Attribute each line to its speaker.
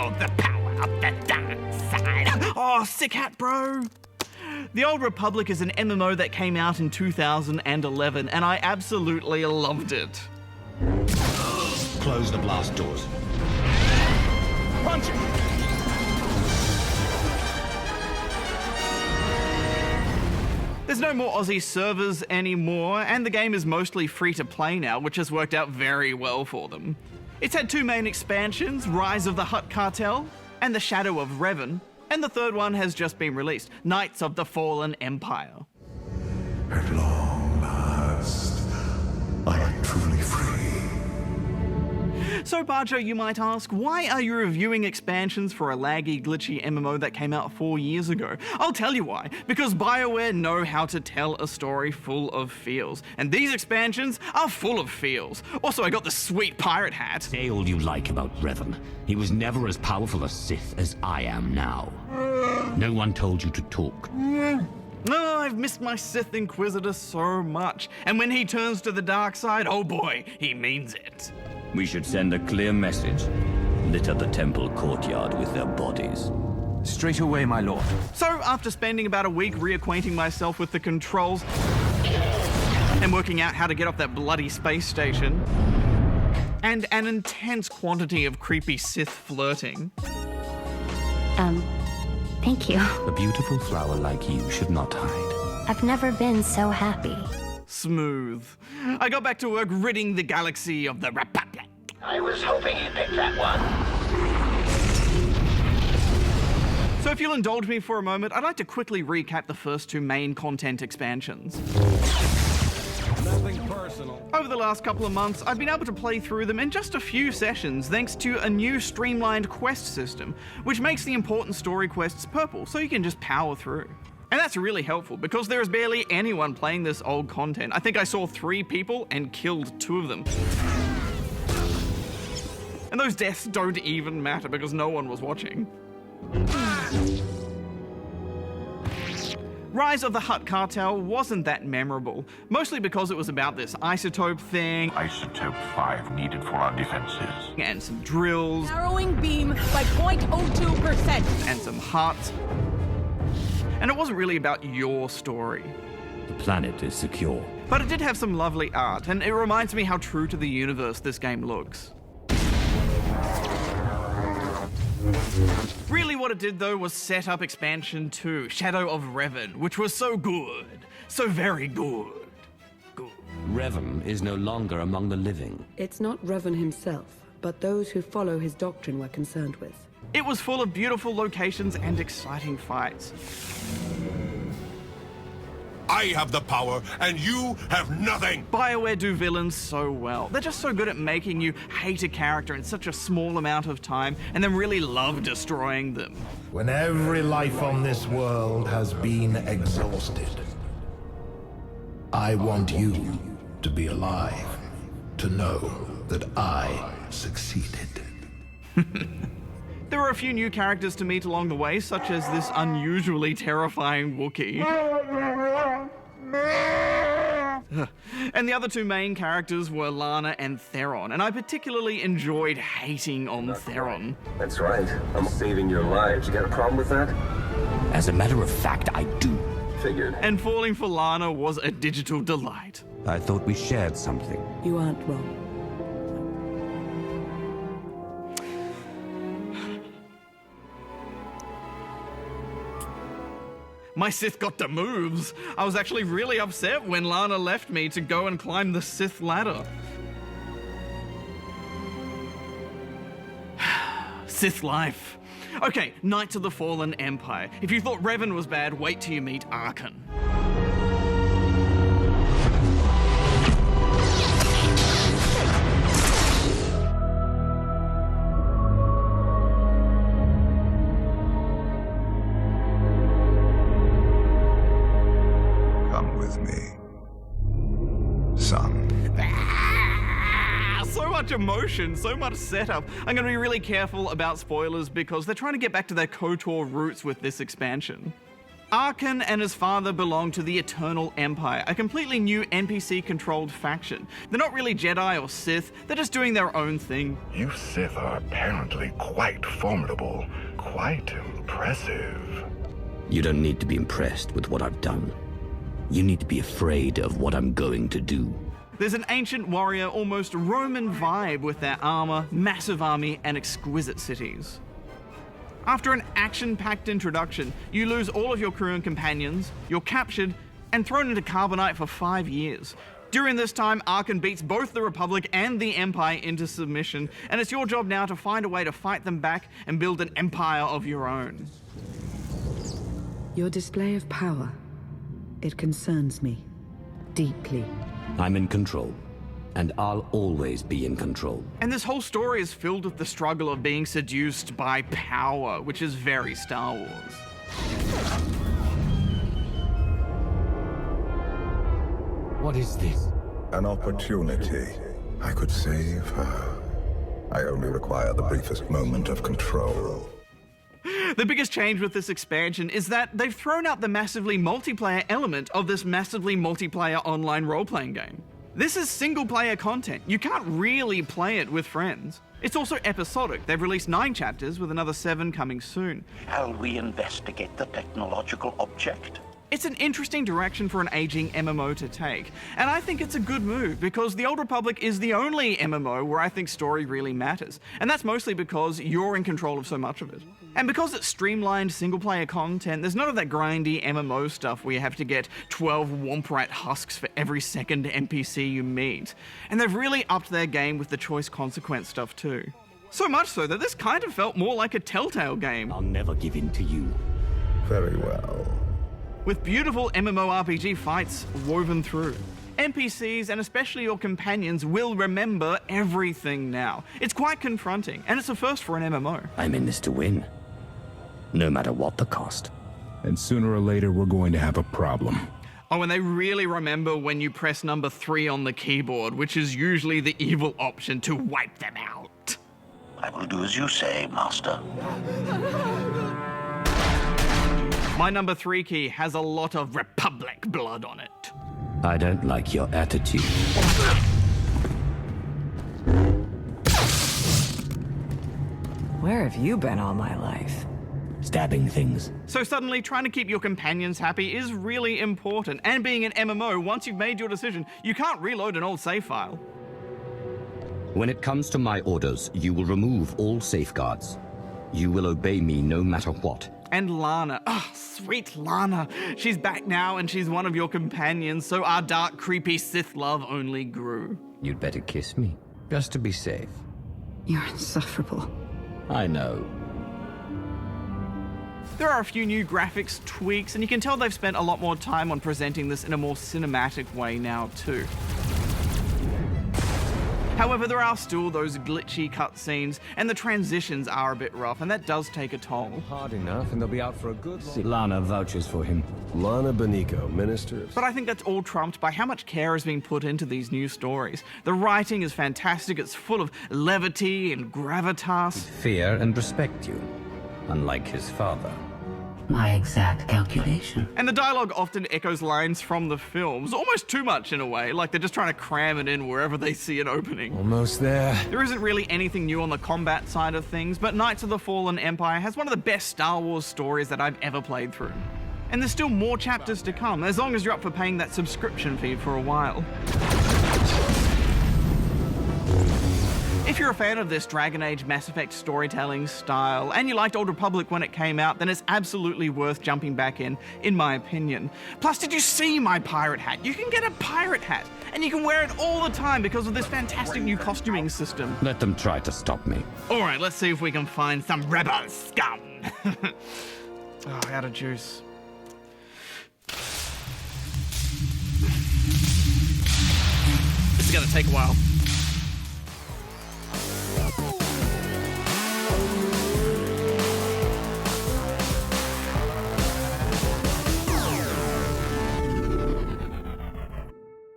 Speaker 1: Feel the power of the dark side. Oh, sick hat, bro. The Old Republic is an MMO that came out in 2011, and I absolutely loved it.
Speaker 2: Close the blast doors.
Speaker 1: Punch it! There's no more Aussie servers anymore, and the game is mostly free to play now, which has worked out very well for them. It's had two main expansions, Rise of the Hutt Cartel and The Shadow of Revan, and the third one has just been released, Knights of the Fallen Empire.
Speaker 3: At long last, I am truly free.
Speaker 1: So Bajo, you might ask, why are you reviewing expansions for a laggy, glitchy MMO that came out 4 years ago? I'll tell you why. Because BioWare know how to tell a story full of feels. And these expansions are full of feels. Also, I got the sweet pirate hat.
Speaker 2: Say all you like about Revan. He was never as powerful a Sith as I am now. No one told you to talk.
Speaker 1: Oh, I've missed my Sith Inquisitor so much. And when he turns to the dark side, oh boy, he means it.
Speaker 4: We should send a clear message. Litter the temple courtyard with their bodies.
Speaker 5: Straight away, my lord.
Speaker 1: So, after spending about a week reacquainting myself with the controls and working out how to get off that bloody space station, and an intense quantity of creepy Sith flirting.
Speaker 6: Thank you.
Speaker 2: A beautiful flower like you should not hide.
Speaker 6: I've never been so happy.
Speaker 1: Smooth. I got back to work ridding the galaxy of the Republic.
Speaker 7: I was hoping you'd pick that one.
Speaker 1: So if you'll indulge me for a moment, I'd like to quickly recap the first two main content expansions.
Speaker 5: Nothing personal.
Speaker 1: Over the last couple of months, I've been able to play through them in just a few sessions thanks to a new streamlined quest system, which makes the important story quests purple so you can just power through. And that's really helpful because there is barely anyone playing this old content. I think I saw 3 people and killed 2 of them. And those deaths don't even matter because no one was watching. Rise of the Hutt Cartel wasn't that memorable, mostly because it was about this isotope thing.
Speaker 3: Isotope 5 needed for our defenses.
Speaker 1: And some drills.
Speaker 8: Narrowing beam by 0.02%.
Speaker 1: And some hearts. And it wasn't really about your story.
Speaker 4: The planet is secure.
Speaker 1: But it did have some lovely art, and it reminds me how true to the universe this game looks. Really what it did though was set up expansion 2, Shadow of Revan, which was so good. So very good. Good.
Speaker 2: Revan is no longer among the living.
Speaker 9: It's not Revan himself, but those who follow his doctrine we're concerned with.
Speaker 1: It was full of beautiful locations and exciting fights.
Speaker 3: I have the power, and you have nothing!
Speaker 1: BioWare do villains so well. They're just so good at making you hate a character in such a small amount of time, and then really love destroying them.
Speaker 10: When every life on this world has been exhausted, I want you to be alive, to know that I succeeded.
Speaker 1: There were a few new characters to meet along the way, such as this unusually terrifying Wookiee. And the other 2 main characters were Lana and Theron, and I particularly enjoyed hating on Theron.
Speaker 11: That's right. I'm saving your lives. You got a problem with that?
Speaker 2: As a matter of fact, I do.
Speaker 11: Figured.
Speaker 1: And falling for Lana was a digital delight.
Speaker 2: I thought we shared something.
Speaker 9: You aren't wrong.
Speaker 1: My Sith got the moves. I was actually really upset when Lana left me to go and climb the Sith ladder. Sith life. Okay, Knights of the Fallen Empire. If you thought Revan was bad, wait till you meet Arkan. So much emotion, so much setup. I'm going to be really careful about spoilers because they're trying to get back to their KOTOR roots with this expansion. Arkan and his father belong to the Eternal Empire, a completely new NPC-controlled faction. They're not really Jedi or Sith, they're just doing their own thing.
Speaker 12: You Sith are apparently quite formidable, quite impressive.
Speaker 2: You don't need to be impressed with what I've done. You need to be afraid of what I'm going to do.
Speaker 1: There's an ancient warrior, almost Roman vibe with their armor, massive army, and exquisite cities. After an action-packed introduction, you lose all of your crew and companions, you're captured, and thrown into Carbonite for 5 years. During this time, Arkan beats both the Republic and the Empire into submission, and it's your job now to find a way to fight them back and build an empire of your own.
Speaker 9: Your display of power, it concerns me deeply.
Speaker 2: I'm in control, and I'll always be in control.
Speaker 1: And this whole story is filled with the struggle of being seduced by power, which is very Star Wars.
Speaker 2: What is this?
Speaker 10: An opportunity. I could save her. I only require the briefest moment of control.
Speaker 1: The biggest change with this expansion is that they've thrown out the massively multiplayer element of this massively multiplayer online role-playing game. This is single-player content. You can't really play it with friends. It's also episodic. They've released 9 chapters with another 7 coming soon.
Speaker 7: Shall we investigate the technological object?
Speaker 1: It's an interesting direction for an aging MMO to take, and I think it's a good move because the Old Republic is the only MMO where I think story really matters, and that's mostly because you're in control of so much of it. And because it's streamlined single-player content, there's none of that grindy MMO stuff where you have to get 12 Womp Rat husks for every second NPC you meet. And they've really upped their game with the choice consequence stuff too. So much so that this kind of felt more like a Telltale game.
Speaker 2: I'll never give in to you.
Speaker 10: Very well.
Speaker 1: With beautiful MMORPG fights woven through. NPCs, and especially your companions, will remember everything now. It's quite confronting, and it's a first for an MMO.
Speaker 2: I'm in this to win, no matter what the cost.
Speaker 12: And sooner or later, we're going to have a problem.
Speaker 1: Oh, and they really remember when you press number 3 on the keyboard, which is usually the evil option to wipe them out.
Speaker 7: I will do as you say, Master.
Speaker 1: My number 3 key has a lot of Republic blood on it.
Speaker 2: I don't like your attitude.
Speaker 13: Where have you been all my life?
Speaker 2: Stabbing things.
Speaker 1: So suddenly, trying to keep your companions happy is really important. And being an MMO, once you've made your decision, you can't reload an old save file.
Speaker 2: When it comes to my orders, you will remove all safeguards. You will obey me no matter what.
Speaker 1: And Lana. Oh, sweet Lana. She's back now and she's one of your companions, so our dark, creepy Sith love only grew.
Speaker 2: You'd better kiss me, just to be safe.
Speaker 9: You're insufferable.
Speaker 2: I know.
Speaker 1: There are a few new graphics tweaks, and you can tell they've spent a lot more time on presenting this in a more cinematic way now too. However, there are still those glitchy cutscenes, and the transitions are a bit rough, and that does take a toll.
Speaker 5: Hard enough, and they'll be out for a good long...
Speaker 2: Lana vouches for him.
Speaker 11: Lana Benico, Minister of...
Speaker 1: But I think that's all trumped by how much care is being put into these new stories. The writing is fantastic, it's full of levity and gravitas.
Speaker 2: Fear and respect you, unlike his father.
Speaker 6: My exact calculation.
Speaker 1: And the dialogue often echoes lines from the films, almost too much in a way, like they're just trying to cram it in wherever they see an opening.
Speaker 5: Almost there.
Speaker 1: There isn't really anything new on the combat side of things, but Knights of the Fallen Empire has one of the best Star Wars stories that I've ever played through. And there's still more chapters to come, as long as you're up for paying that subscription fee for a while. If you're a fan of this Dragon Age Mass Effect storytelling style, and you liked Old Republic when it came out, then it's absolutely worth jumping back in my opinion. Plus, did you see my pirate hat? You can get a pirate hat, and you can wear it all the time because of this fantastic new costuming system.
Speaker 2: Let them try to stop me.
Speaker 1: Alright, let's see if we can find some rebel scum. Oh, out of juice. This is gonna take a while.